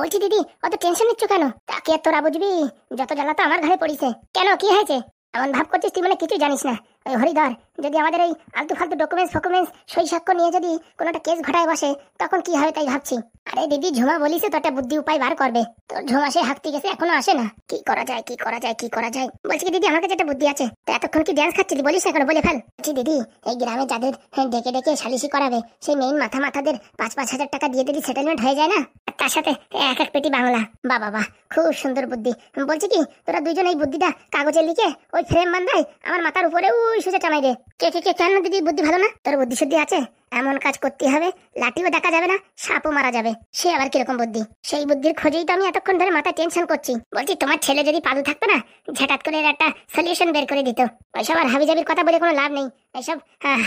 বলছি দিদি, অত টেনশন নিচ্ছ কেন? তাকে আর তোরা বুঝবি, যত জ্বালা তো আমার ঘরে পড়িছে। কেন, কি হয়েছে? এমন ভাব করছিস তুই, মানে কিছু জানিস না। ওই হরিধর যদি আমাদের এই আলতু ফালতু ডকুমেন্টস সই সাক্ষ্য নিয়ে যদি কোনো একটা কেস ঘটায় বসে, তখন কি হবে তাই ভাবছি। আরে দিদি, ঝুমা বলিস তো একটা বুদ্ধি উপায় বার করবে। তোর ঝুমা সে হাঁকতে গেছে, এখনো আসে না। কি করা যায়, কি করা যায়, কি করা যায়? বলছি কি দিদি, আমার কাছে একটা বুদ্ধি আছে। তা এতক্ষণ কি ড্যান্স খাচ্ছিলি? বলিস এখনো, বলে ফেল। বলছি দিদি, এই গ্রামে যাদের ডেকে ডেকে সালিশি করাবে, সেই মেইন মাথাদের 5,000 টাকা দিয়ে দিদি সেটেলমেন্ট হয়ে যায় না? আর তার সাথে এক এক পেটি বাংলা। বাহ বাহ, খুব সুন্দর বুদ্ধি। বলছি কি, তোরা দুজন এই বুদ্ধিটা কাগজে লিখে ওই ফ্রেম বান্ধাই আমার মাথার উপরে ওই সুজে টামাই দে। কেন দিদি, বুদ্ধি ভালো না? তোর বুদ্ধি শুদ্ধি আছে? এমন কাজ করতে হবে, লাঠিও দেখা যাবে না, সাপও মারা যাবে। সে আবার কিরকম বুদ্ধি? সেই বুদ্ধির খোঁজেই তো আমি এতক্ষণ ধরে মাথা টেনশন করছি। বলছি তোমার ছেলে যদি পালু থাকতো না, ঝাটাত করে এর একটা সলিউশন বের করে দিত। ওইসব আর হাবিজাবির কথা বলে কোনো লাভ নেই। এইসব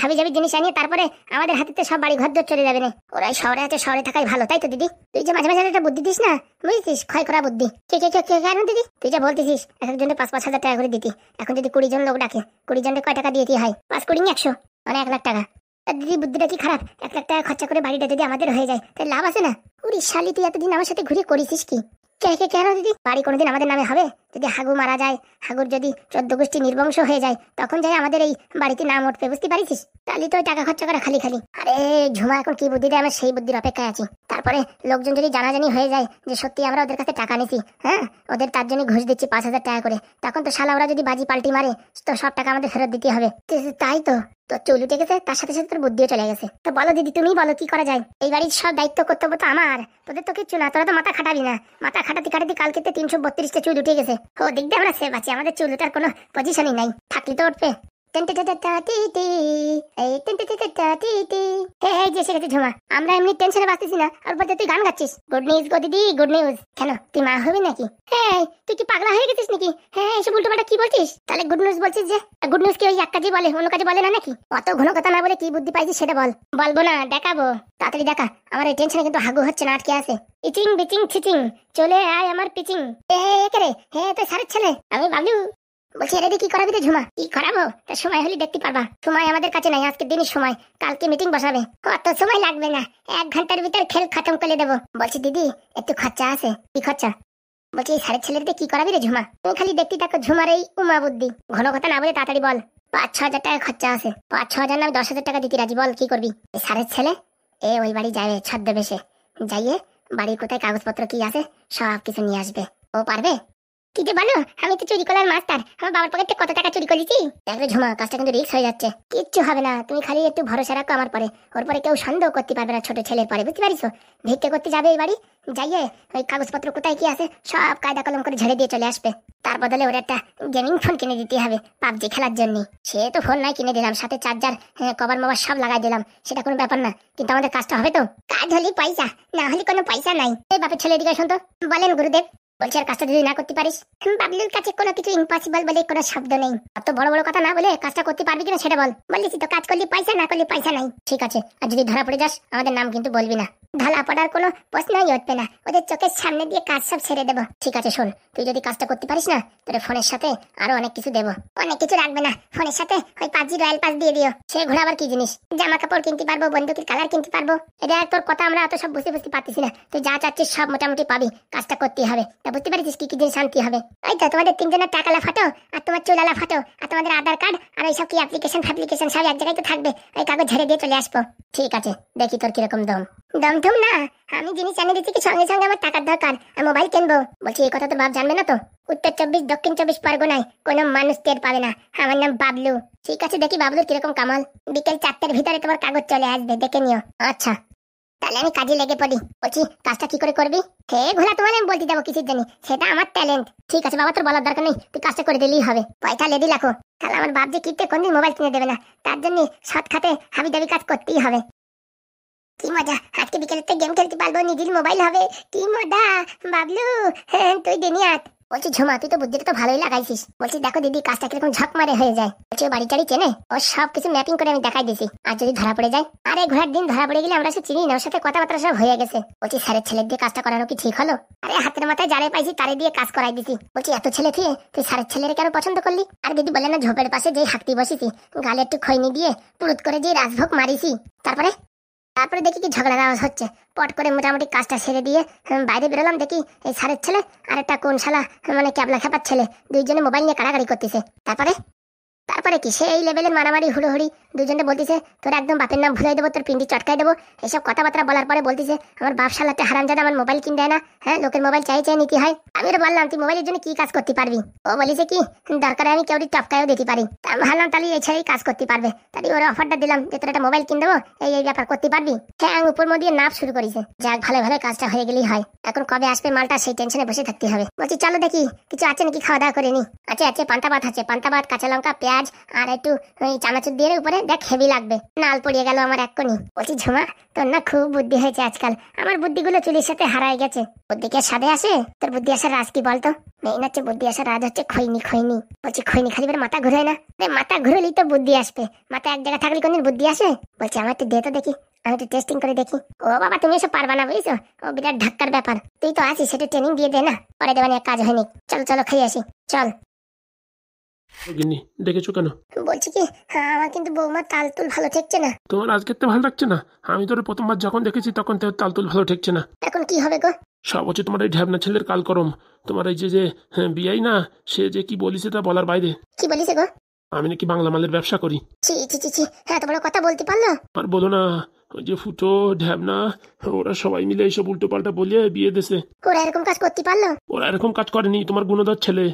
হাবিজাবি জিনিস আনিয়ে তারপরে আমাদের হাতে সব বাড়ি ঘর দর চলে যাবে না। ওরাই শহরে আছে, শহরে থাকাই ভালো, তাই তো দিদি? তুই যে মাঝে মাঝে একটা বুদ্ধি দিস না, বুঝেছিস? ক্ষয় করা বুদ্ধি। কেন দিদি? তুই যা বলতেছিস, এক একজনের 5,000 টাকা করে দিতি। এখন যদি 20 জন লোক ডাকে, 20 জনকে কয় টাকা দিয়ে হয়? 5 কুড়ি 100, মানে 1 লাখ টাকা। দিদি বুদ্ধিটা কি খারাপ? 1 লাখ টাকা খরচা করে বাড়িটা যদি আমাদের হয়ে যায়, তাহলে লাভ আছে না? উরি শালি, তুই এতদিন আমার সাথে ঘুরে করেছিস কি? কেন দিদি? বাড়ি কোনোদিন আমাদের নামে হবে? যদি হাগু মারা যায়, হাগুর যদি 14 গোষ্ঠী নির্বংশ হয়ে যায়, তখন যাই আমাদের এই বাড়িতে নাম উঠবে, বুঝতে পারিস? তাহলে তো টাকা খরচা করা খালি খালি। আরে ঝুমা এখন কি বুদ্ধি দেয়, আমার সেই বুদ্ধির অপেক্ষায় আছি। তারপরে লোকজন যদি জানাজানি হয়ে যায় যে সত্যি আমরা ওদের কাছে টাকা নিছি, হ্যাঁ, ওদের তার জন্য ঘুষ দিচ্ছি 5,000 টাকা করে, তখন তো শালা ওরা যদি বাজি পাল্টি মারে, তো সব টাকা আমাদের ফেরত দিতে হবে। তাই তো, তোর চুল উঠে গেছে, তার সাথে সাথে তোর বুদ্ধিও চলে গেছে। তো বলো দিদি, তুমি বলো কি করা যায়? এই বাড়ির সব দায়িত্ব কর্তব্য তো আমার, তোদের তো কিচ্ছু না। তোরা তো মাথা খাটাবি না। মাথা খাটাতে খাটাতে কালকে 332টা চুল উঠে গেছে। ও দিক দিয়ে আমরা সেভ আছি, আমাদের চুল উঠার কোনো পজিশনই নাই। থাকলে তো উঠবে। ঝুমা, আমরা এমনি টেনশনে বাঁচতেছি না, আর বলতে তুই গান গাচ্ছিস। গুড নিউজ গো দিদি, গুড নিউজ। কেন, তুই মা হবি নাকি? হ্যাঁ, তুই কি পাগলা হয়ে গেছিস নাকি? হ্যাঁ, এসব উল্টোপাল্টা কি বলছিস? তাহলে গুড নিউজ বলছিস যে? গুড নিউজ কি ওই এক কাজে বলে, অন্য কাজে বলে না নাকি? অত ঘন কথা না বলে কি বুদ্ধি পাইছিস সেটা বল। বলবো না, দেখাবো। তাড়াতাড়ি দেখা। আমার এই টেনশনে কিন্তু হাগু হচ্ছে না, আটকে আছে। ইচিং বিচিং ছিচিং, চলে আয় আমার পিচিং। হ্যাঁ, তুই স্যারের ছেলে, আমি বাবলু। বলছি রেডি কি করাবি রে ঝুমা? কি করাবো? তার সময় হলে দেখতে পারবা। সময় আমাদের কাছে নাই, আজকে দিনের সময়। কালকে মিটিং বসাবে। কত সময় লাগবে না, 1 ঘন্টার ভিতর খেল খতম করে দেবো। বলছি দিদি, একটু খরচা আছে। কি খরচা? বলছি এই সাড়ে ছেলেদের কি করাবি রে ঝুমা? তুমি খালি দেখতে থাকো ঝুমার এই উমা বুদ্ধি। ঘন কথা না বলে তাড়াতাড়ি বল। 5-6 হাজার টাকা খরচা আছে। 5-6 হাজার না, 10,000 টাকা দিতে রাজি। বল কি করবি? এই সাড়ে ছেলে ওই বাড়ি যাবে ছদ্মবেশে, যাইয়ে বাড়ির কোথায় কাগজপত্র কি আছে সব কিছু নিয়ে আসবে। ও পারবে? কি যে বলো, আমি তো চুরি করার মাস্টার। আমার বাবার পকেটে কত টাকা চুরি করেছি। দেখবে ঝুমা, কাজটা কিন্তু রিস্ক হয়ে যাচ্ছে। কিচ্ছু হবে না, তুমি খালি একটু ভরসা রাখো আমার পরে। ওর পরে কেউ সন্দেহ করতে পারবে না ছোট ছেলের পরে, বুঝতে পারিস? ভিক্ষে করতে যাবে এই বাড়ি, যাইয়ে ওই কাগজপত্র কোথায় কি আছে সব কায়দা কলম করে ঝেড়ে দিয়ে চলে আসবে। তার বদলে ওর একটা গেমিং ফোন কিনে দিতে হবে পাবজি খেলার জন্য। সে তো ফোন নাই, কিনে দিলাম, সাথে চার্জার, কভার মোবার সব লাগাই দিলাম, সেটা কোনো ব্যাপার না। কিন্তু আমাদের কাজটা হবে তো। কাজ হলে পয়সা, না হলে কোনো পয়সা নাই। এই বাপের ছেলে দিকে শুনতো। বলেন গুরুদেব। বলছি আর কাজটা যদি না করতে পারিস? বাবলুর কাছে কোনো কিছু ইম্পসিবল বলে কোনো শব্দ নেই। অত বড় বড় কথা না বলে কাজটা করতে পারবি কিনা সেটা বল। বলিস তো, কাজ করলে পয়সা, না করলে পয়সা নাই। ঠিক আছে, আর যদি ধরা পড়ে যাস, আমাদের নাম কিন্তু বলবি না। ঢালা পড়ার কোনো প্রশ্নই উঠবে না, ওদের চোখের সামনে দিয়ে কাজ সব ছেড়ে দেবো। ঠিক আছে শোন, তুই যদি কাজটা করতে পারিস না, তোর ফোনের সাথে আরো অনেক কিছু দেবো। অনেক কিছু রাখবে না, ফোনের সাথে ওই 5G রয়্যাল পাস দিয়ে দিও। সে ঘোড়া আবার কি জিনিস? জামা কাপড় কিনতে পারবো, বন্দুকের কালার কিনতে পারবো। এটা তোর কথা আমরা অত সব বুঝতে পারতেছি না। তুই যা চাচ্ছিস সব মোটামুটি পাবি, কাজটা করতেই হবে। তা বুঝতে পারিস কি কি জিনিস আনতে হবে? ওই তো তোমাদের 3 জনের টাকালা ফটো, আর তোমার চুলালা ফটো, আর তোমাদের আধার কার্ড, আর ওই সব কি অ্যাপ্লিকেশন সব এক জায়গায় তো থাকবে। ওই কাগজ ঝেড়ে দিয়ে চলে আসবো। ঠিক আছে, দেখি তোর কিরকম দম। দম না, আমি জিনিস এনে দিচ্ছি কি সঙ্গে সঙ্গে আমার টাকার দরকার, আর মোবাইল কিনবো। বলছি এই কথা তো বাপ জানবে না তো? উত্তর 24 দক্ষিণ 24 পরগনায় কোনো মানুষ টের পাবে না আমার নাম বাবলু। ঠিক আছে, দেখি বাবলুর কিরকম কামাল। বিকেল 4টার ভিতরে তোমার কাগজ চলে আসবে, দেখে নিও। আচ্ছা, তাহলে আমি কাজে লেগে পড়ি। বলছি কাজটা কি করে করবি? হে ঘোলা, তোমার আমি বলতে যাবো কিসের জানি, সেটা আমার ট্যালেন্ট। ঠিক আছে বাবা, তোর বলার দরকার নেই, তুই কাজটা করে দিলেই হবে। পয়সা লেডি রাখো, তাহলে আমার বাপ যে কিনতে কোনদিন মোবাইল কিনে দেবে না, তার জন্য সৎ খাতে হাবি দাবি কাজ করতেই হবে। কি মজা, আজকে বিকেলে তো গেম খেলতে পারবো, নিজের মোবাইল হবে। কি মজা বাবলু, তুই দেনিয়াত। বলছি ঝুমা, তুই তো বুদ্ধিটা তো ভালোই লাগাইছিস। বলছি দেখো দিদি, কাজটা কিরকম ঝকমারে হয়ে যায়। বলছি ও বাড়ি টাড়ি চেনে, ও সব কিছু ম্যাপিং করে আমি দেখাই দিছি। আর যদি ধরা পড়ে যায়, আরে ঘোড়ার দিন ধরা পড়ে গেলে আমরা সে চিনি না, ওর সাথে কথাবার্তা সব হয়ে গেছে। বলছি স্যারের ছেলে দিয়ে কাজটা করানো কি ঠিক হলো? আরে হাতের মাথায় যারে পাইছি তারে দিয়ে কাজ করাই দিছি। বলছি এত ছেলে থেকে তুই স্যারের ছেলেরে কেন পছন্দ করলি? আর দিদি বলে না, ঝোপের পাশে যে হাঁকতে বসেছি, গালে একটু খৈনি দিয়ে পুরুত করে যে রাজভোগ মারিছি, তারপরে তারপরে দেখি কি ঝগড়ার আওয়াজ হচ্ছে। পট করে মোটামুটি কাজটা সেরে দিয়ে বাইরে বেরোলাম, দেখি এই স্যারের ছেলে আর একটা কোন শালা মানে ক্যাবলা খেপার ছেলে দুইজনে মোবাইল নিয়ে কাড়াকাড়ি করতেছে। তারপরে কি সেই লেভেলের মারামারি হুড়োহুড়ি, দুজনে বলতেছে তোর একদম বাপের নাম ভুলাই দেবো, তোর পিন্ডি চটকাই দেবো। এসব কথাবার্তা বলার পরে বলতেছে আমার বাপ শালাতে হারামজাদা আমার মোবাইল কিনে দেয় না, হ্যাঁ লোকের মোবাইল চাই চাই নিতে হয়। আমি ওরা বললাম তুই মোবাইলের জন্য কি কাজ করতে পারবি? ও বলিছে কি দরকারে আমি কেউ টপকায়ও দিতে পারি। তা আমি ভাবলাম তাহলে এই ছেলেই কাজ করতে পারবে, তাই ওরা অফারটা দিলাম যে তোর একটা মোবাইল কিনে দেবো, এই ব্যাপার করতে পারবি? হ্যাঁ উপর মধ্যে নাপ শুরু করেছে। যাক ভালো ভালো কাজটা হয়ে গেলেই হয়। এখন কবে আসবে মালটা সেই টেনশনে বসে থাকতে হবে। বলছি চলো দেখি কিছু আছে নাকি খাওয়া দাওয়া করে নি। আছে পান্তা ভাত আছে, পান্তা ভাত কাঁচা লঙ্কা পেঁয়াজ আর একটু ওই চানাচুর দিয়ে উপরে দেখ হেভি লাগবে। নাল পড়িয়ে গেল আমার এক্ষুনি। বলছি ঝুমা তোর না খুব বুদ্ধি হয়েছে আজকাল, আমার বুদ্ধিগুলো চুলির সাথে হারাই গেছে। বুদ্ধি কে সাদে আসে? তোর বুদ্ধি আসার রাজ কি বলতো? মেইন হচ্ছে বুদ্ধি আসার রাজ হচ্ছে খৈনি। বলছি খৈনি খালি মাথা ঘুরায় না, মাথা ঘুরলেই তো বুদ্ধি আসবে। মাথা এক জায়গায় থাকলে কোনদিন বুদ্ধি আসে? বলছি আমার একটু দে তো দেখি, আমি একটু টেস্টিং করে দেখি। ও বাবা তুমি এসব পারবা না বুঝছো, ও বিরাট ধাক্কার ব্যাপার। তুই তো আসিস সেটা ট্রেনিং দিয়ে দে না, পরে দেবানি কাজ হয়নি। চলো খেয়ে আসি চল। ডেকেছো কেন? বলছি কি আমার কিন্তু বৌমার তালতুল ভালো ঠেকছে না। তোমার আজকের তো ভালো লাগছে না? আমি তোর প্রথমবার যখন দেখেছি তখন তোর তালতুল ভালো ঠেকছে না। এখন কি হবে গো? সব হচ্ছে তোমার এই ঢ্যাবনা ছেলের কালকরম। তোমার এই যে বিয়াই না, সে যে কি বলিছে তা বলার বাইরে। কি বলিছে গো? আমি নাকি বাংলা মালের ব্যবসা করি। ছি হ্যাঁ তো বড় কথা বলতে পারলো। আর বলো না, ওই যে ফুটো ঢ্যাবনা ওরা সবাই মিলে এইসব উল্টো পাল্টা বলিয়ে বিয়ে দেশে। ওরা এরকম কাজ করতে পারলো? ওরা এরকম কাজ করেনি, তোমার গুণধর ছেলে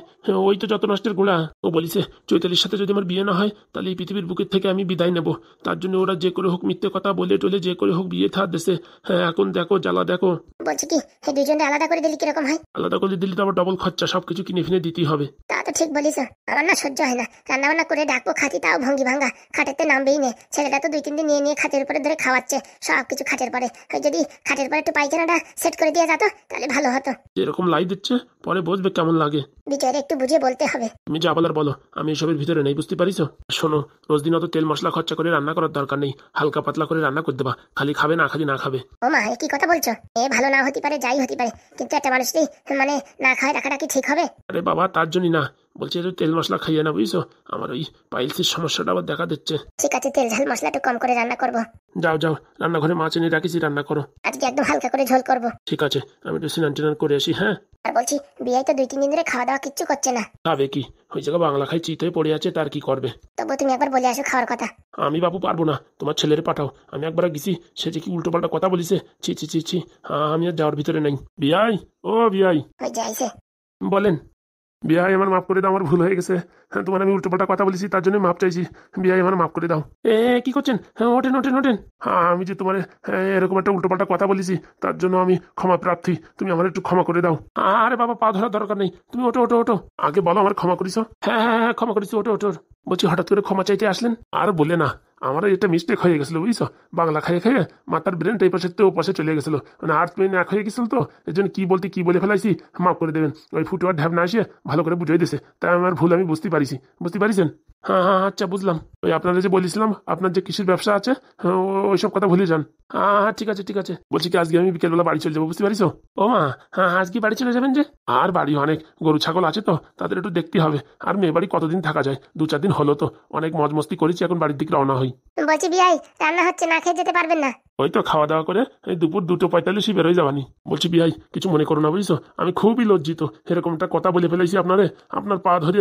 ওই তো যত নষ্টের গোড়া। ও বলিছে চৈতালির সাথে যদি আমার বিয়ে না হয় তাহলে এই পৃথিবীর বুকের থেকে আমি বিদায় নেব। তার জন্য ওরা যে করে হোক মিথ্যে কথা বলে টলে যে করে হোক বিয়ে থার দেশে। হ্যাঁ এখন দেখো জ্বালা দেখো। বলছি কি এই দুজনকে আলাদা করে দিলে কিরকম হয়? আলাদা করে দিলে তো আবার ডবল খরচা, সবকিছু কিনে ফিনে দিতেই হবে। তা তো ঠিক বলিস, আমার না সহ্য হয় না। রান্না বান্না করে ডাকবো খাতি, তাও ভঙ্গি ভাঙ্গা, খাটেতে নামবেই নে। ছেলেটা তো 2-3 দিন নিয়ে খাটের উপরে ধরে খাওয়াচ্ছে সবকিছু খাটের পরে। যদি খাটের পরে একটু পায়খানাটা সেট করে দিয়ে যেত তাহলে ভালো হতো। এরকম লাই দিচ্ছে পরে বুঝবে কেমন লাগে। বিচারে একটু বুঝিয়ে বলতে হবে। তুমি যা বলার বলো, আমি এসবের ভিতরে নেই, বুঝতে পারিস? শোনো, রোজ দিন অত তেল মশলা খরচা করে রান্না করার দরকার নেই, হালকা পাতলা করে রান্না করে দেবা। খালি খাবে না খালি না খাবে। ও মা কি কথা বলছো? এ ভালো না হতে পারে, যাই হতে পারে, কিন্তু একটা মানুষই মানে না খায় রাখাটা কি ঠিক হবে? আরে বাবা তার জন্যই না বলছি, একটু তেল মশলা খাইয়ে না, বুঝছো? আমার ওই পাইলসের সমস্যাটা আবার দেখা দিচ্ছে। ঠিক আছে তেল ঝাল মশলা একটু কম করে রান্না করবো। যাও রান্নাঘরে মাছ এনে রাখিছি, রান্না করো। আজকে একদম হালকা করে ঝোল করবো। ঠিক আছে, আমি একটু স্নান টান করে আসি। হ্যাঁ আর বলছি বিয়ে তো 2-3 দিন ধরে খাওয়া দাওয়া কিচ্ছু করছে না। খাবে কি? ওই জায়গা বাংলা খাই চিত হয়ে পড়ে আছে, তার কি করবে? তবু তুমি একবার বলে আসো খাওয়ার কথা। আমি বাবু পারবো না, তোমার ছেলেরে পাঠাও। আমি একবার গেছি, সে যে কি উল্টো পাল্টা কথা বলিছে, ছি। আমি আর যাওয়ার ভিতরে নেই। বিয়াই ও বিয়াই। ওই যে আইছে। বলেন। বিয়াই আমার মাফ করে দাও, আমার ভুল হয়ে গেছে। হ্যাঁ তোমার আমি উল্টো পাল্টা কথা বলেছি, তার জন্য মাপ চাইছি। বিয়াই আমার মাফ করে দাও। কি করছেন? হ্যাঁ ওঠেন। হ্যাঁ আমি যে তোমার এরকম একটা উল্টো পাল্টা কথা বলেছি, তার জন্য আমি ক্ষমা প্রার্থী। তুমি আমার একটু ক্ষমা করে দাও। আরে বাবা পা ধরার দরকার নেই, তুমি ওঠো। আগে বলো আমার ক্ষমা করিস। হ্যাঁ ক্ষমা করিস, ওঠো। বলছি হঠাৎ করে ক্ষমা চাইতে আসলেন? আর বলে না, আমার এটা মিস্টেক হয়ে গেছিল, বুঝছো? বাংলা খাইয়ে মাথার ব্রেনটা এই পাশে ও পাশে চলে গেছিল, মানে আর্থ পেন এক হয়ে গেছিল, তো এর জন্য কি বলে ফেলাইছি, মাফ করে দেবেন। ওই ফুটো আর ঢ্যাব না আসিয়ে ভালো করে বুঝাই দিয়েছে, তাই আমার ভুল আমি বুঝতে পারিছেন? হ্যাঁ আচ্ছা বুঝলাম। ওই আপনারা যে বলেছিলাম আপনার যে কৃষির ব্যবসা আছে, ওইসব কথা ভুলে যান। হ্যাঁ ঠিক আছে। বলছি কি আজকে আমি বিকেলবেলা বাড়ি চলে যাবো, বুঝতে পারিস? ও মা হ্যাঁ আজকে বাড়ি চলে যাবেন যে? আর বাড়ি অনেক গরু ছাগল আছে তো, তাদের একটু দেখতে হবে। আর মেয়ে বাড়ি কতদিন থাকা যায়, 2-4 দিন হলো তো, অনেক মজ মস্তি করেছি, এখন বাড়ির দিকে রওনা হই। বলছি বিয়াই রান্না হচ্ছে, না খেয়ে যেতে পারবেন না? ওই তো খাওয়া দাওয়া করে এই দুপুর 2:45 বেরোয় যাবানি। বলছি বিয়াই কিছু মনে করো না, বুঝছো? আমি খুবই লজ্জিত, এরকম একটা কথা বলে ফেলেছি আপনার পা ধরে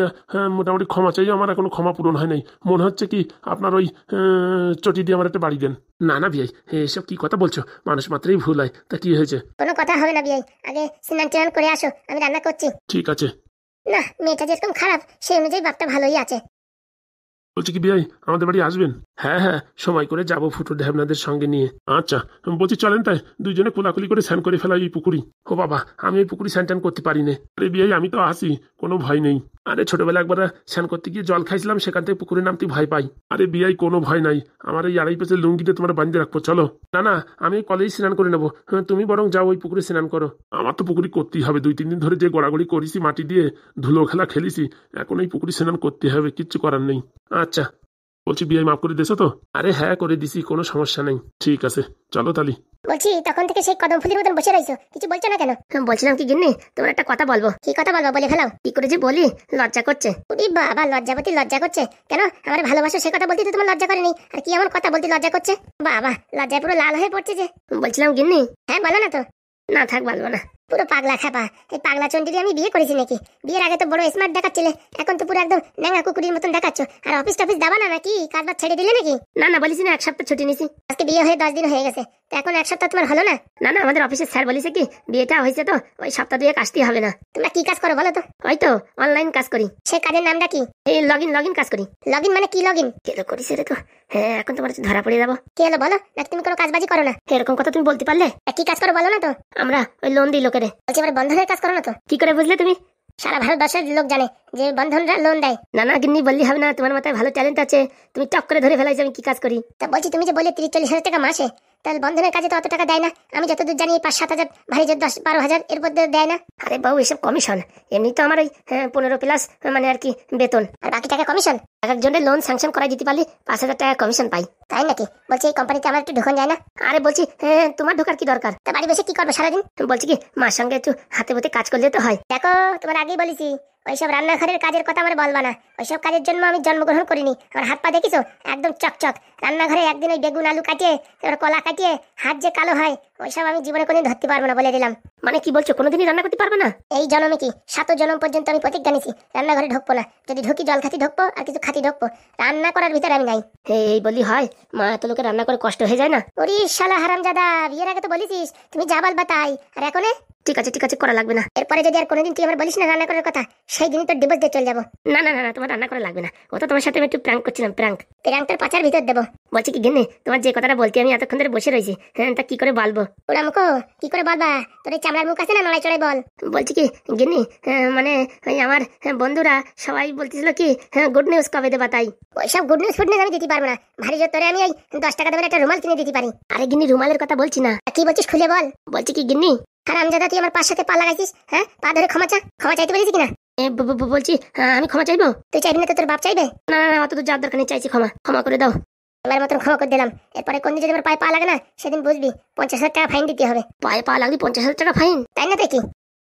মোটামুটি ক্ষমা চাই। আমার এখনো ক্ষমা পূরণ হয় নাই। মনে হচ্ছে কি আপনার ওই চটি দিয়ে আমার একটা বাড়ি দেন। না বিয়াই এসব কি কথা বলছো? মানুষ মাত্রই ভুল হয়, তা কি হয়েছে? কোনো কথা হবে না বিয়াই, আগে স্নান টান করে আসো, আমি রান্না করছি। ঠিক আছে। না মেয়েটা যেরকম খারাপ সেই অনুযায়ী বাপটা ভালোই আছে। বলছি কি বিয়াই আমাদের বাড়ি আসবেন? হ্যাঁ সময় করে যাবো ফুটো ঢ্যাবনাদের সঙ্গে নিয়ে। আচ্ছা বলছি চলেন তাই দুইজনে কোলাকুলি করে স্নান করে ফেলাই এই পুকুরি। ও বাবা আমি ওই পুকুরি স্নান টান করতে পারি না। আরে বিয়াই আমি তো আসি, কোনো ভয় নেই। আরে ছোটবেলা একবার স্নান করতে গিয়ে জল খাইছিলাম, সেখান থেকে পুকুরে নামতে ভয় পাই। আরে বিয়াই কোনো ভয় নাই, আমার এই 2.5 পেঁচের লুঙ্গিতে তোমার বাঁধিয়ে রাখবো, চলো। না আমি কলেজে স্নান করে নেবো, তুমি বরং যাও ওই পুকুরে স্নান করো। আমার তো পুকুরি করতেই হবে, 2-3 দিন ধরে যে গড়াগড়ি করেছি মাটি দিয়ে, ধুলো খেলা খেলেছি, এখন এই পুকুরি স্নান করতে হবে, কিচ্ছু করার নেই। আচ্ছা বলছি বিয়ে মাফ করে দিয়েছো তো? আরে হ্যাঁ করে দিছি, কোনো সমস্যা নেই। ঠিক আছে চলো তালি। বলছি তখন থেকে সেই কদম ফুলের মতন বসে রইছো, কিছু বলছো না কেন? বলছিলাম কি গিন্নি, তোমার একটা কথা বলবো। কি কথা বলবো, বলে ফেলাও। কি করে যে বলি, লজ্জা করছে। উরি বাবা, লজ্জাবতী লজ্জা করছে কেন? আমার ভালোবাসা সে কথা বলতে তো তোমার লজ্জা করেনি, আর কি এমন কথা বলতে লজ্জা করছে? বাবা, লজ্জায় পুরো লাল হয়ে পড়ছে যে। বলছিলাম গিন্নি, হ্যাঁ বলো না তো। না থাক, বলবো না। পুরো পাগলা খাপা, এই পাগলা চন্ডিরে আমি বিয়ে করেছি নাকি? বিয়ের আগে তো বড় স্মার্ট দেখাচ্ছিলে, এখন তো পুরো একদম ন্যাঙা কুকুরের মতন দেখাচ্ছ। আর অফিস টফিস দাবা না নাকি? কাজ বাজ ছেড়ে দিলে নাকি? না না, বলিস না, 1 সপ্তাহ ছুটি নিছি। আজকে বিয়ে হয়ে 10 দিন হয়ে গেছে, তো এখন 1 সপ্তাহ তোমার হলো না? না না, আমাদের অফিসের স্যার বলেছে কি বিয়েটা হয়েছে তো ওই সপ্তাহ 2 আসতেই হবে না। তোমরা কি কাজ করো বলো তো? ওই তো অনলাইন কাজ করি। সে কাজের নামটা কি? এই লগইন কাজ করি। লগইন মানে কি লগইন? কেলো করিস রে তো। হ্যাঁ, এখন তোমার ধরা পড়ে যাবো। কি হলো বলো, নাকি তুমি কোনো কাজবাজি করো না? এরকম কথা তুমি বলতে পারলে? কি কাজ করো বলো না তো? আমরা ওই লোন দিই লোকেরে। বলছি আমার বন্ধনের কাজ করো না তো? কি করে বুঝলে তুমি? সারা ভারতবর্ষের লোক জানে যে বন্ধনরা লোন দেয়। না না গিন্নি, বললি হবে না, তোমার মাথায় ভালো ট্যালেন্ট আছে, তুমি টপ করে ধরে ফেলাইছো আমি কি কাজ করি। তা বলছি তুমি যে বললে 30-40 হাজার টাকা মাসে, তাহলে বন্ধনের কাজে তো অত টাকা দেয় না। আমি যতদূর জানি 5-7 হাজার, ভারী 10-12 হাজার, এর মধ্যে দেয় না। আরে বাবু, এসব কমিশন। এমনি তো আমার ওই 15 প্লাস মানে আর কি বেতন, আর বাকি টাকা কমিশন। এক একজনের লোন স্যাংশন করাই দিতে পারলে 5,000 টাকা কমিশন পাই। তাই নাকি? বলছি এই কোম্পানিতে আমার একটু ঢোকন যায় না? আরে বলছি তোমার ঢোকার কি দরকার? তা বাড়ি বসে কি করবে সারাদিন? বলছি কি মার সঙ্গে একটু হাতে হাতে কাজ করলে তো হয়। দেখো, তোমার আগেই বলেছি ওইসব রান্নাঘরের কাজের কথা আমার বলবা না। ওইসব কাজের জন্য আমি জন্মগ্রহণ করিনি। আমার হাত পা দেখিছো একদম চকচক। রান্নাঘরে একদিন ওই বেগুন আলু কাটিয়ে, এবার কলা কাটিয়ে হাত যে কালো হয়, ওইসব আমি জীবনে কোনোদিন ধরতে পারবো না, বলে দিলাম। মানে কি বলছো, কোনোদিনই রান্না করতে পারবে না? এই জন্মে কি 7 জন্ম পর্যন্ত আমি প্রতিজ্ঞা নিছি রান্নাঘরে ঢুকবো না। যদি ঢুকি জল খাতি ঢুকবো, আর কিছু খাতি ঢুকবো, রান্না করার ভিতরে আমি নাই। এই বলি হয়, মা এত লোকে রান্না করে কষ্ট হয়ে যায় না? ওরে শালা হারামজাদা, বিয়ের আগে তো বলেছিস তুমি যা বলবা তাই, আর এখন? ঠিক আছে করা লাগবে না। এরপরে যদি আর কোনোদিন তুই আমার বলিস না রান্না করার কথা, সেই দিনই তোর ডিভোর্স দিয়ে চলে যাবো। না না না, তোমার রান্না করা লাগবে না। ও তো তোমার সাথে আমি একটু প্র্যাঙ্ক করছিলাম। প্র্যাঙ্কটার পাচার ভিতর দেবো। বলছি কি গিন্নি, তোমার যে কথাটা বলতে আমি এতক্ষণ ধরে বসে রয়েছি, হ্যাঁ তা কি করে বলবো? ওরা মুখো কি করে বলবা? তোর এই চামড়ার মুখ আছে না, নড়াই চড়াই বল। বলছি কি গিন্নি, মানে ওই আমার বন্ধুরা সবাই বলতেছিল কি গুড নিউজ কবে দেবা, তাই। ওইসব গুড নিউজ ফুড নিউজ আমি দিতে পারবো না। ভারী জোর তোরে আমি ওই 10 টাকা দেবেন একটা রুমাল কিনে দিতে পারি। আরে গিন্নি, রুমালের কথা বলছি না। কি বলছিস খুলে বল। বলছি কি গিন্নি, হারামজাদা তুই আমার পাশ সাথে পা লাগাইছিস, হ্যাঁ? পা ধরে ক্ষমা চাইতে পেরেছি কিনা? বলছি আমি ক্ষমা চাইবো। তুই চাইবি না তো তোর বাপ চাইবে? না না, অত তো যার দরকার নেই, চাইছি ক্ষমা করে দাও। এবার মতন ক্ষমা করে দিলাম। এরপরে কোন দিন যদি আমার পায়ে পা লাগে না, সেদিন বুঝবি 50,000 টাকা ফাইন দিতে হবে। পায়ে পা লাগলি 50,000 টাকা ফাইন? তাই না দেখি,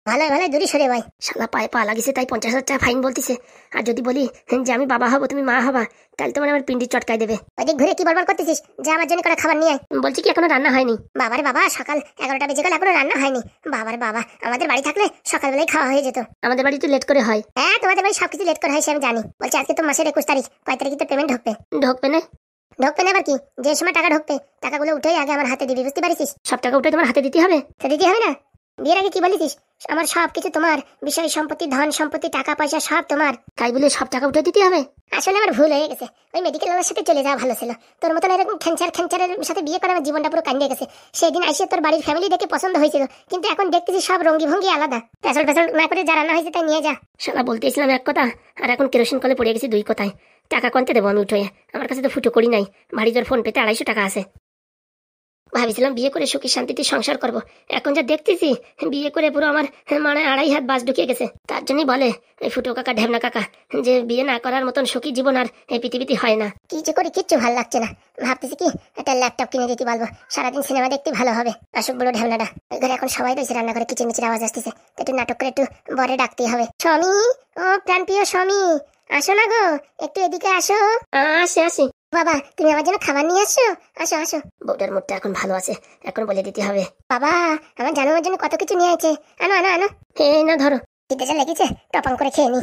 ভালো ভালো দূরে সরে ভাই। শালা পায়ে পা লাগিছে তাই 50,000 টাকা ফাইন বলতিছে। আর যদি বলি যে আমি বাবা হবো তুমি মা হবা, তাহলে তোমার আমার পিন্ডি চটকাই দেবে। ওইদিক ঘুরে কি বলবার করতেছিস যে আমার জন্য করে খাবার নিয়ে আয়। বলছি কি এখনো রান্না হয়নি। বাবারে বাবা, সকাল 11টা বেজে গেল, এখনো রান্না হয়নি। বাবারে বাবা, আমাদের বাড়ি থাকলে সকালবেলায় খাওয়া হয়ে যেত। আমাদের বাড়ি তো লেট করে হয়। হ্যাঁ, তোমাদের বাড়ি সবকিছু লেট করে হয়, সে আমি জানি। বলছি আজকে তো মাসের 21 তারিখ, কয় তারিখে তো পেমেন্ট ঢুকবে? ঢুকবে না আবার কি? যে সময় টাকা ঢুকবে টাকাগুলো উঠেই আগে আমার হাতে দিবি, বুঝতে পারিস? সব টাকা উঠে তোমার হাতে দিতে হবে? তো দিতে হবে না? বিয়ের আগে কি বলেছিস আমার সবকিছু তোমার, বিষয় সম্পত্তি, ধন সম্পত্তি, টাকা পয়সা সব তোমার, তাই বলে সব টাকা উঠে দিতে হবে? আসলে আমার ভুল হয়ে গেছে, ওই মেডিকেল ওয়ালার সাথে চলে যাওয়া ভালো ছিল। তোর মতন এরকম খেঞ্চারের সাথে বিয়ে করে আমার জীবনটা পুরো কান্দিয়ে গেছে। সেদিন আইসে তোর বাড়ির ফ্যামিলি দেখে পছন্দ হয়েছিল, কিন্তু এখন দেখতেছি সব রঙ্গি ভঙ্গি আলাদা। পেছল না করে যা রান্না হয়েছে তাই নিয়ে যা। শালা বলতেছিলাম এক কথা, আর এখন কেরোসিন কলে পড়ে গেছি 2 কথায়। টাকা কোনতে দেবো আমি উঠে? আমার কাছে তো ফুটো করি নাই। বাড়ি তোর ফোন পেতে 250 টাকা আছে। ভাবিছিলাম বিয়ে করে সুখী শান্তিতে সংসার করব, এখন যা দেখতেছি বিয়ে করে পুরো আমার মানে 2.5 হাত বাস ঢুকিয়ে গেছে। তার জন্যই বলে এই ফুটো কাকা, ঢেবনা কাকা, যে বিয়ে না করার মতন সুখী জীবন আর এই পৃথিবীতে হয় না। কি যে করি কিচ্ছু ভালো লাগছে না। ভাবতেছি কি একটা ল্যাপটপ কিনে দিতে পারবো, সারাদিন সিনেমা দেখতে ভালো হবে। আসুক বড় ঢেবনাটা। ওই ঘরে এখন সবাই রয়েছে, রান্না করে কিচির মিচির আওয়াজ আসতেছে, একটু নাটক করে একটু বরে ডাকতেই হবে। স্বামী, ও প্রাণপ্রিয় স্বামী, আসো না গো, একটু এদিকে আসো। আসি। বাবা, তুমি আমার জন্য খাবার নিয়ে আসছো? আসো। বউটার মুডটা এখন ভালো আছে, এখন বলে দিতে হবে। বাবা, আমার জানার জন্য কত কিছু নিয়ে আছে। আনো। এই না ধরো, খেতে যা লেগেছে, টপাং করে খেয়ে নি।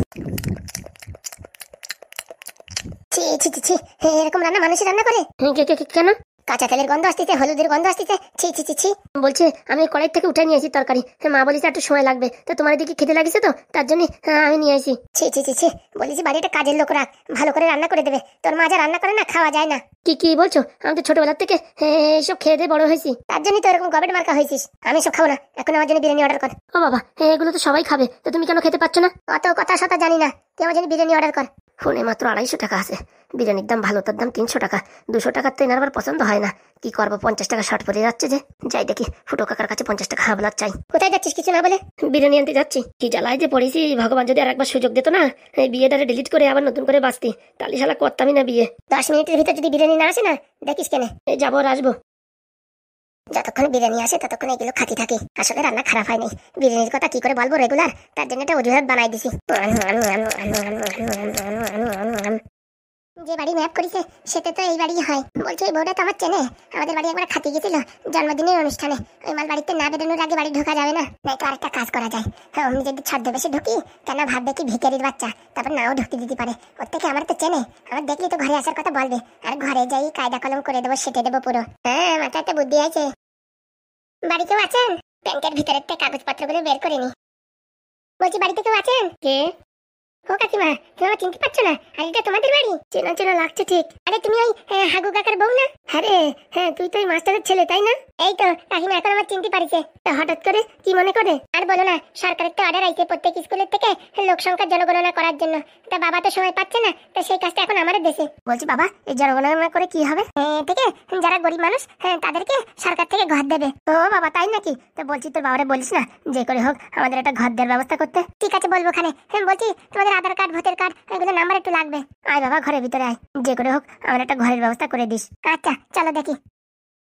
ছি, এরকম রান্না মানুষই রান্না করে? কেন? কাঁচা তেলের গন্ধ আসতেছে, হলুদের গন্ধ আসতেছে। ছি। বলছে আমি কড়াই থেকে উঠে নিয়েছি তরকারি, মা বলেছে একটু সময় লাগবে, তো তোমার দিকে খেতে লাগিছে তো তার জন্য আমি নিয়ে আসি। ছি, বলেছি বাড়ি একটা কাজের লোক রাখ, ভালো করে রান্না করে দেবে। তোর মা যা রান্না করে না, খাওয়া যায় না। কি বলছো? আমি তো ছোটবেলার থেকে এইসব খেয়ে দিয়ে বড় হয়েছি, তার জন্যই তো এরকম গবেট মার্কা হয়েছিস। আমি সব খাবো না, এখন আমার জন্য বিরিয়ানি অর্ডার কর। ও বাবা, এগুলো তো সবাই খাবে, তো তুমি কেন খেতে পারছো না? অত কথা জানি না, তুই আমার জন্য বিরিয়ানি অর্ডার কর। ফোনে মাত্র 250 টাকা আছে, বিরিয়ানির দাম ভালো, তার দাম 300 টাকা। 200 টাকার তো এনার আবার পছন্দ হয় না। কি করবো, 50 টাকা শর্ট পড়ে যাচ্ছে যে। যাই দেখি ফুটো কাকার কাছে 50 টাকা হাবলার চাই। কোথায় যাচ্ছিস কিছু না বলে? বিরিয়ানি আনতে যাচ্ছি। কি জ্বালায় যে পড়েছি, ভগবান যদি আর একবার সুযোগ দিত না, এই বিয়েটারে ডিলিট করে আবার নতুন করে বাঁচতি, তাহলে শালা করতামই না বিয়ে। 10 মিনিটের ভিতর যদি বিরিয়ানি না আসে না, দেখিস কেন যাবো আর আসবো। যতক্ষণ বিরিয়ানি আসে ততক্ষণ এগুলো খাতি থাকে। আসলে রান্না খারাপ হয়নি, বিরিয়ানির কথা কি করে বলবো রেগুলার, তার জন্য একটা অজুহাত বানাই দিছি। যে বাড়ি ম্যাপ করেছে সেটা তো এই বাড়ি হয়। বলছি ওই বউটা তো আমার চেনে, আমাদের বাড়ি একবার খাতি গেছিল জন্মদিনের অনুষ্ঠানে। ওই মাল বাড়িতে না বেরোনোর আগে বাড়ি ঢোকা যাবে না, নাই তো আরেকটা কাজ করা যায়। হ্যাঁ, আমি যদি ছদ্মবেশে ঢুকি, কেন ভাববে কি ভিখারির বাচ্চা, তারপর নাও ঢুকতে দিতে পারে। ওর থেকে আমার তো চেনে, আমার দেখলে তো ঘরে আসার কথা বলবে, আর ঘরে যাই কায়দা কলম করে দেবো, সেটে দেবো পুরো। হ্যাঁ, মাথায় একটা বুদ্ধি আছে। বাড়ি কেউ আছেন? ব্যাংকের ভিতরের থেকে কাগজপত্রগুলো বের করে নি। বলছি বাড়িতে কেউ আছেন? কে? ও কাকিমা, তুমি আমার চিনতে পারছো না? আর এটা তোমাদের বাড়ি? চেনা চেনা লাগছে ঠিক। আরে তুমি ওই হাগু কাকার বউ না? আরে হ্যাঁ, তুই তো ওই মাস্টারের ছেলে তাই না? এই তো কাকিমা এখন আমার চিনতে পারিছে। হঠাৎ করে কি মনে করে? আর বলো না, সরকারের তো অর্ডার আইছে প্রত্যেক স্কুলের থেকে লোক সংখ্যা জনগণনা করার জন্য। তা বাবা তো সময় পাচ্ছে না, তো সেই কাজটা এখন আমাদের দেশে। বলছি বাবা, এই জনগণনা করে কি হবে? থেকে যারা গরিব মানুষ তাদেরকে সরকার থেকে ঘর দেবে। ও বাবা, তাই নাকি? তো বলছি তোর বাবারে বলিস না যে করে হোক আমাদের একটা ঘর দেওয়ার ব্যবস্থা করতে। ঠিক আছে, বলবো খানে। বলছি তোমাদের আধার কার্ড, ভোটার কার্ড, এগুলো নাম্বার একটু লাগবে। আয় বাবা, ঘরের ভিতরে আয়, যে করে হোক আমার একটা ঘরের ব্যবস্থা করে দিস। আচ্ছা চলো দেখি।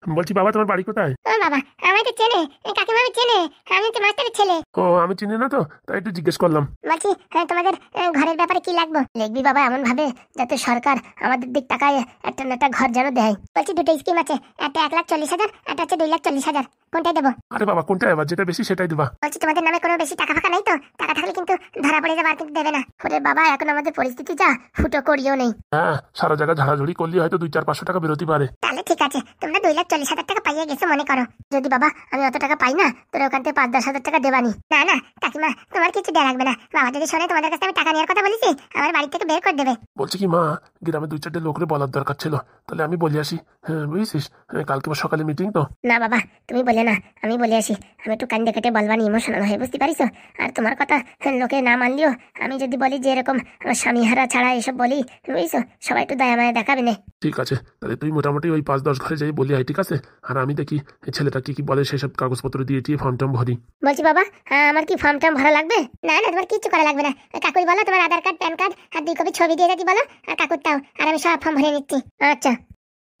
বলছি বাবা, তোমার বাড়ি কোথায়? ও বাবা, আমাকে চেনে, কাকিমা চেনে, আমি তো মাস্টারের ছেলে। ও, আমি চিনি না তো, তাই একটু জিজ্ঞেস করলাম। বলছি তোমাদের ঘরের ব্যাপারে কি লাগবে? লিখবি বাবা এমন ভাবে যাতে সরকার আমাদের দিক টাকায় একটা না একটা ঘর যেন দেয়। বলছি দুটো স্কিম আছে, একটা 1,40,000, একটা হচ্ছে 2,40,000। কোনটাই দেবো? আরে বাবা, কোনটা এবার যেটা বেশি সেটাই দিবা। বলছি তোমাদের নামে কোনো বেশি টাকা ফাঁকা নেই তো? টাকা থাকলে কিন্তু ধরা পড়ে যাবে, আর কিন্তু দেবে না। ওরে বাবা, এখন আমাদের পরিস্থিতি যা, ফুটো করিও নেই। হ্যাঁ, সারা জায়গা ঝাড়াঝুড়ি করলে হয়তো 200-500 টাকা বেরোতে পারে। তাহলে ঠিক আছে, তোমরা 2,40,000 টাকা পাইয়ে গেছো মনে করো। যদি বাবা আমি অত টাকা পাই না, তোর ওখান থেকে 5-10 হাজার টাকা দেবানি। না না কাকিমা, তোমার কিছু দেওয়া লাগবে না। বাবা যদি শোনে তোমাদের কাছে আমি টাকা নেওয়ার কথা বলেছি, আমার বাড়ি থেকে বের করে দেবে। বলছি কি মা, গ্রামে 2-4টে লোকরে বলার দরকার ছিল, তাহলে আমি বলে আসি। হ্যাঁ বুঝেছিস, কালকে সকালে মিটিং তো। না বাবা, তুমি বলে না, আমি বলে আসি। আমি একটু কান্দে কেটে বলবানি, ইমোশনাল হয়ে, বুঝতে পারিস? আর তোমার কথা লোকে না মানলেও আমি যদি বলি যে এরকম আমার স্বামী হারা ছাড়া এসব বলি, বুঝছো, সবাই একটু দয়া মায়া দেখাবে না। ঠিক আছে, তাহলে তুই মোটামুটি ওই 5-10 ঘরে যাই বলি আই, ঠিক আছে? আর আমি দেখি এই ছেলেটা কি কি বলে, সেসব কাগজপত্র দিয়ে ফর্ম টর্ম ভরি। বলছি বাবা, আমার কি ফর্ম টর্ম ভরা লাগবে? না না, তোমার কিছু করা লাগবে না। কাকুই বলো তোমার আধার কার্ড, প্যান কার্ড আর 2 কপি ছবি দিয়ে দিতে বলো, আর কাকুর তাও, আর আমি সব ফর্ম ভরে নিচ্ছি। আচ্ছা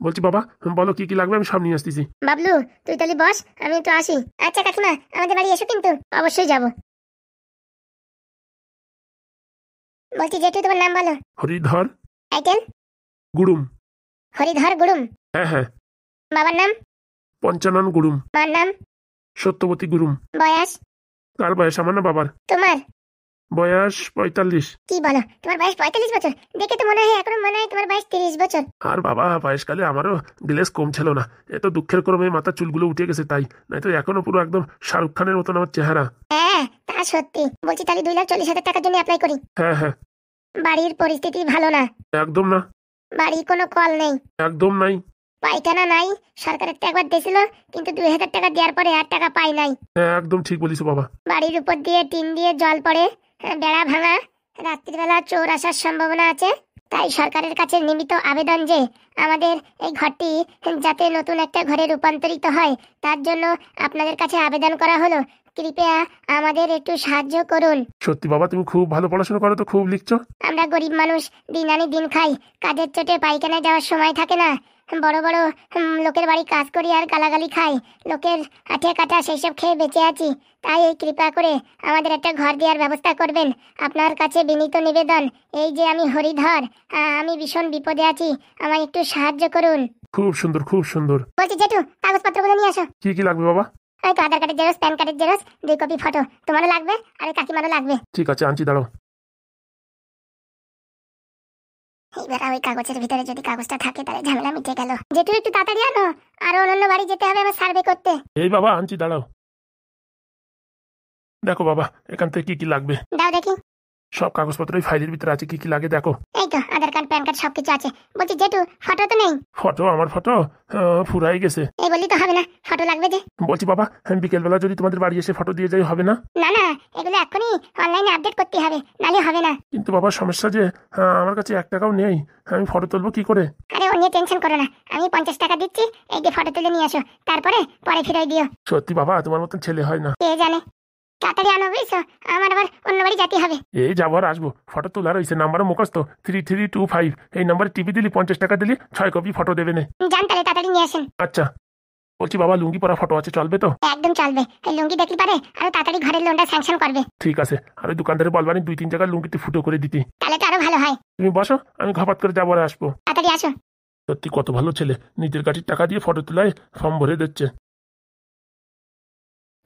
বলছি বাবা, বলো কি কি লাগবে, আমি সব নিয়ে আসতেছি। বাবলু, তুই তাহলে বস, আমি তো আসি। আচ্ছা কাকিমা, আমাদের বাড়ি এসো কিন্তু। অবশ্যই যাব। বলছি জেঠু, তোমার নাম বলো। হরিধর টাইটেল? গুড়ুম। হরিধর গুড়ুম। হ্যাঁ হ্যাঁ। বাবার নাম? পঞ্চানন গুড়ুম। মার নাম? সত্যবতী গুড়ুম। বয়স? কার বয়স? আমার না বাবার। তোমার বয়স 45। কি বলো, তোমার বয়স 45 বছর? দেখে তো মনে হয় এখন মনে হয় তোমার বয়স 30 বছর। আর বাবা, বয়সকালে আমারও গ্লেস কম ছিল না, এত দুঃখের ক্রমে মাথার চুলগুলো উঠে গেছে, তাই নয়তো এখনো পুরো একদম শাহরুখ খানের মতন আমার চেহারা। হ্যাঁ তা সত্যি। বলছি তাহলে 2,40,000 টাকার জন্য অ্যাপ্লাই করি। হ্যাঁ হ্যাঁ। বাড়ির পরিস্থিতি ভালো না, একদম না। বাড়ির কোনো কল নেই, একদম নাই। পায়খানা নাই। সরকারের তো একবার দিয়েছিল, কিন্তু 2,000 টাকা দেওয়ার পরে আর টাকা পাই নাই। হ্যাঁ, একদম ঠিক বলিস বাবা। বাড়ির উপর দিয়ে টিন দিয়ে জল পড়ে, বেড়া ভাঙা, রাত্রিবেলা চোর আসার সম্ভাবনা আছে। তাই সরকারের কাছে নিয়মিত আবেদন যে আমাদের এই ঘরটি যাতে নতুন একটা ঘরে রূপান্তরিত হয়, তার জন্য আপনাদের কাছে আবেদন করা হলো। কৃপয়া আমাদের একটু সাহায্য করুন। সত্যি বাবা, তুমি খুব ভালো পড়াশোনা করো তো, খুব লিখছো। আমরা গরিব মানুষ, দিন আনি দিন খাই, কাজের চোটে পায়খানায় যাওয়ার সময় থাকে না। বড় বড় লোকের বাড়ি কাজ করি আর গালাগালি খাই, লোকের আঠে কাটা সেই সব খেয়ে বেঁচে আছি। তাই এই কৃপা করে আমাদের একটা ঘর দেওয়ার ব্যবস্থা করবেন। আপনার কাছে বিনীত নিবেদন, এই যে আমি হরিধর, আমি ভীষণ বিপদে আছি, আমায় একটু সাহায্য করুন। খুব সুন্দর, খুব সুন্দর। বলছি জেঠু, কাগজপত্রগুলো নিয়ে আসো। কি কি লাগবে বাবা? হয়তো আধার কার্ডের জেরক্স, প্যান কার্ডের জেরক্স, 2 কপি ফটো। তোমারও লাগবে আর কাকিমারও লাগবে। ঠিক আছে, আনছি, দাঁড়াও। এইবার ওই কাগজের ভিতরে যদি কাগজটা থাকে তাহলে ঝামেলা মিটে গেল। জেঠু একটু তাড়াতাড়ি আনো, আরো অন্য বাড়ি যেতে হবে আমার সার্ভে করতে। এই বাবা আনছি, দাঁড়াও। দেখো বাবা, এখান থেকে কি কি লাগবে। দাও দেখি। সব কাগজপত্র এই ফাইলের ভিতরে আছে, কি কি লাগে দেখো। এই তো আধার কার্ড, প্যান কার্ড সবকিছু আছে। বলছি জেঠু ফটো তো নেই? ফটো? আমার ফটো ফুরাই গেছে। এই বললি তো হবে না, ফটো লাগবে যে। বলছি বাবা, বিকেলবেলা যদি তোমাদের বাড়ি এসে ফটো দিয়ে যাই হবে না? না না, এগুলো এখনই অনলাইনে আপডেট করতে হবে, নালে হবে না। কিন্তু বাবা সমস্যা যে আমার কাছে 1 টাকাও নেই, আমি ফটো তুলবো কি করে? আরে ও নিয়ে টেনশন করো না, আমি 50 টাকা দিচ্ছি, এই যে ফটো তুলে নিয়ে আসো, তারপরে পরে ফিরাই দিও। সত্যি বাবা, তোমার মতন ছেলে হয় না। কে জানে, তাড়াতাড়ি আনো বুঝছো, আমার আবার অন্য বাড়ি যেতে হবে। এই যাবো আর আসবো, ফটো তোলার হয়েছে, নাম্বারও মুখস্থ 3325, এই নাম্বারে টিভি দিলি 50 টাকা দিলি 6 কপি ফটো দেবে নে। যান তাহলে তাড়াতাড়ি নিয়ে আসেন। আচ্ছা, বলছি বাবা লুঙ্গি পরা ফটো আছে, চলবে তো? একদম চলবে, এই লুঙ্গি দেখলি পারে আরো তাড়াতাড়ি ঘরের লোনটা স্যাংশন করবে। ঠিক আছে, আর ওই দোকানদারে বলবানি 2-3 জায়গায় লুঙ্গিতে ফুটো করে দিতে। তাহলে তো আরো ভালো হয়। তুমি বসো, আমি ঘপাত করে যাবো আর আসবো। তাড়াতাড়ি আসো। সত্যি কত ভালো ছেলে, নিজের গাড়ির টাকা দিয়ে ফটো তোলায় ফর্ম ভরে দিচ্ছে।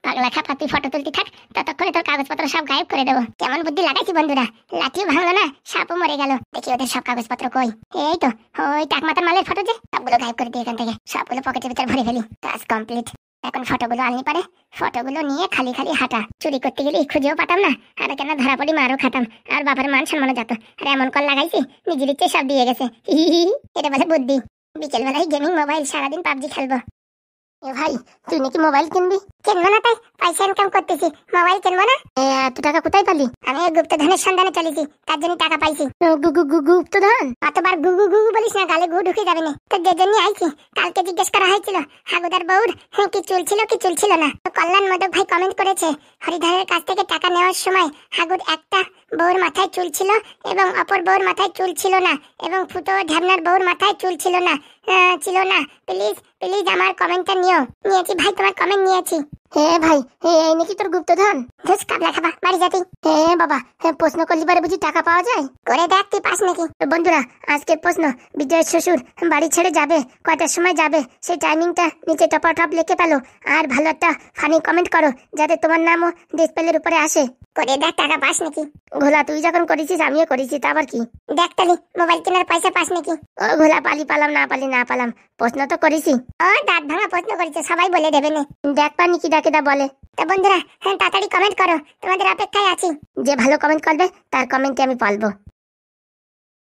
পাগলা খাপা, তুই ফটো তুলতে থাক, ততক্ষণে তোর কাগজপত্র সব গায়েব করে দেবো। কেমন বুদ্ধি লাগাইছি বন্ধুরা, লাঠিও ভাঙলো না, সাপও মরে গেল। দেখি ওদের সব কাগজপত্র কই। এই তো ওই টাকমাতার মালের ফটো, যে সবগুলো গায়েব করে দিই এখান থেকে, সবগুলো পকেটের ভিতর ভরে ফেলি। কাজ কমপ্লিট। এখন ফটোগুলো আনলি পারে, ফটোগুলো নিয়ে খালি খালি হাঁটা। চুরি করতে গেলে খুঁজেও পাতাম না, আর কেন ধরা পড়ি মারও খাতাম, আর বাবার মান সম্মানও যেত। আর এমন কল লাগাইছি, নিজের ইচ্ছে সব দিয়ে গেছে। এটা বলে বুদ্ধি। বিকেল বেলায় গেমিং মোবাইল, সারাদিন পাবজি খেলবো। এ ভাই, তুই নাকি মোবাইল কিনবি? কিনবো না তাই পয়সা ইনকাম করতেছি, মোবাইল কিনবো না? এত টাকা কোথায় পালি? আমি গুপ্তধনের সন্ধানে চলেছি, তার জন্য টাকা পাইছি। গুপ্তধন? অতবার গুগু গুগু বলিস না, গালে গু ঢুকে যাবে না। তো যে জন্য আইছি, কালকে জিজ্ঞেস করা হয়েছিল হাগুদার বউর কি চুল ছিল কি চুল ছিল না। তো কল্যাণ মোদক ভাই কমেন্ট করেছে, হরিধরের কাছ থেকে টাকা নেওয়ার সময় হাগুর একটা বউর মাথায় চুল ছিল এবং অপর বউর মাথায় চুল ছিল না, এবং ফুটো ঢ্যাবনার বউর মাথায় চুল ছিল না। প্লিজ প্লিজ আমার কমেন্টটা নিয়েছি ভাই, তোমার কমেন্ট নিয়েছি। হে ভাই, এই নাকি তোর গুপ্তধন? ধুস কাবলা খাবা, বাড়ি যাতি। হে বাবা, প্রশ্ন করলি পারে বুঝি টাকা পাওয়া যায়? করে দেখ তুই পাস নাকি। বন্ধুরা, আজকের প্রশ্ন, বিজয়ের শ্বশুর বাড়ি ছেড়ে যাবে, কয়টার সময় যাবে, সেই টাইমিংটা নিচে টপ লিখে পেলো, আর ভালো একটা ফানি কমেন্ট করো, যাতে তোমার নামও ডিসপ্লের উপরে আসে। করে দেখ টাকা পাস নাকি। ঘোলা, তুই যখন করেছিস আমিও করেছি, তা আবার কি? দেখ তালি মোবাইল কেনার পয়সা পাস নাকি। ও ঘোলা, পালি পালাম না পালি না পালাম, প্রশ্ন তো করেছি। ও দাঁত ভাঙা প্রশ্ন করেছে, সবাই বলে দেবে না। দেখ পানি কি ডাকে দা বলে। তা বন্ধুরা, তাড়াতাড়ি কমেন্ট করো, তোমাদের অপেক্ষায় আছি। যে ভালো কমেন্ট করবে তার কমেন্টে আমি পালবো।